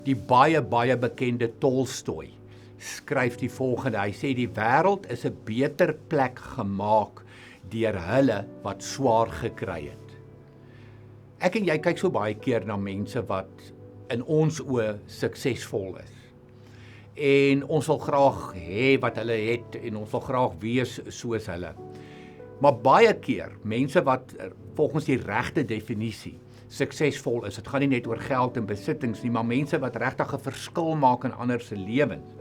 Die baie bekende Tolstoy skryf die volgende. Hy sê die wêreld is 'n beter plek gemaak deur hulle wat swaar gekry het. Ek en jy kyk so baie keer na mense wat in ons oë suksesvol is. En ons wil graag hê wat hulle het en ons wil graag wees soos hulle. Maar baie keer, mense wat volgens die regte definisie suksesvol is, dit gaan nie net oor geld en besittings nie, maar mense wat regtig 'n verskil maak in ander se lewens.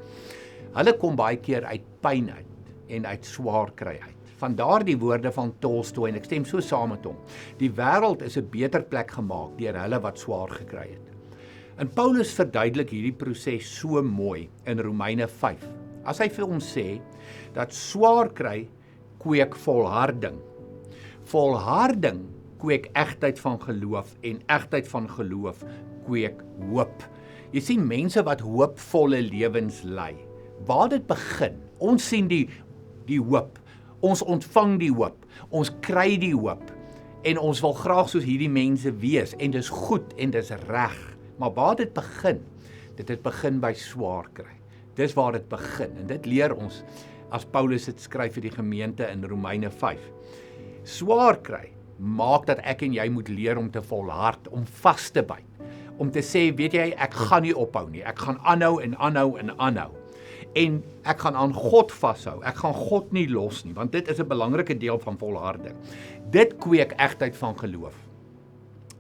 Hulle kom baie keer uit pyn uit en uit swaar kry uit. Vandaar die woorde van Tolstoy en ek stem so saam met hom. Die wêreld is 'n beter plek gemaak deur hulle wat swaar gekry het. En Paulus verduidelik hierdie proses so mooi in Romeine 5. As hy vir ons sê dat swaar kry kweek volharding. Volharding kweek egtheid van geloof en egtheid van geloof kweek hoop. Jy sien mense wat hoopvolle lewens lei. Waar dit begin? Ons sien die hoop. Ons ontvang die hoop. Ons kry die hoop. En ons wil graag soos hierdie mense wees en dis goed en dis reg. Maar waar dit begin? Dit het begin by swaar kry. Dis waar dit begin en dit leer ons as Paulus dit skryf vir die gemeente in Romeine 5. Swaar kry maak dat ek en jy moet leer om te volhard, om vas te byt. Om te sê, weet jy, ek gaan nie ophou nie. Ek gaan aanhou en aanhou en aanhou. En ek gaan aan God vashou. Ek gaan God nie los nie, want dit is 'n belangrike deel van volharding. Dit kweek egtheid van geloof.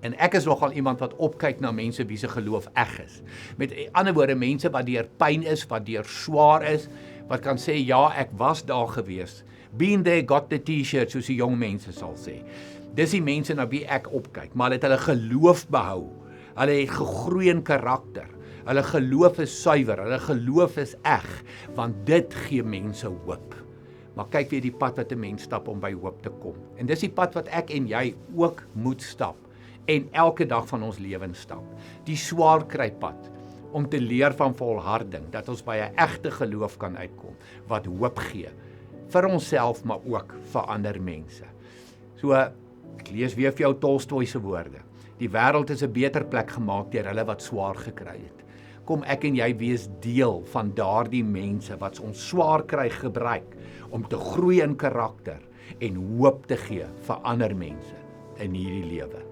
En ek is nogal iemand wat opkyk na mense wie se geloof eg is. Met ander woorde, mense wat deur pyn is, wat deur swaar is, wat kan sê, ja, ek was daar gewees. Been there, got the t-shirt, soos die jong mense sal sê. Dis die mense na wie ek opkyk, maar hulle het hulle geloof behou. Hulle het gegroei in karakter. Hulle geloof is suiwer, hulle geloof is eg, want dit gee mense hoop. Maar kyk weer die pad wat 'n mens stap om by hoop te kom. En dis die pad wat ek en jy ook moet stap en elke dag van ons lewens stap. Die swaar kry pad om te leer van volharding, dat ons by 'n egte geloof kan uitkom wat hoop gee vir onsself, maar ook vir ander mense. So ek lees weer vir jou Tolstoy se woorde. Die wêreld is 'n beter plek gemaak deur hulle wat swaar gekry het. Kom ek en jy wees deel van daardie mense wat ons swaar kry gebruik om te groei in karakter en hoop te gee vir ander mense in hierdie lewe.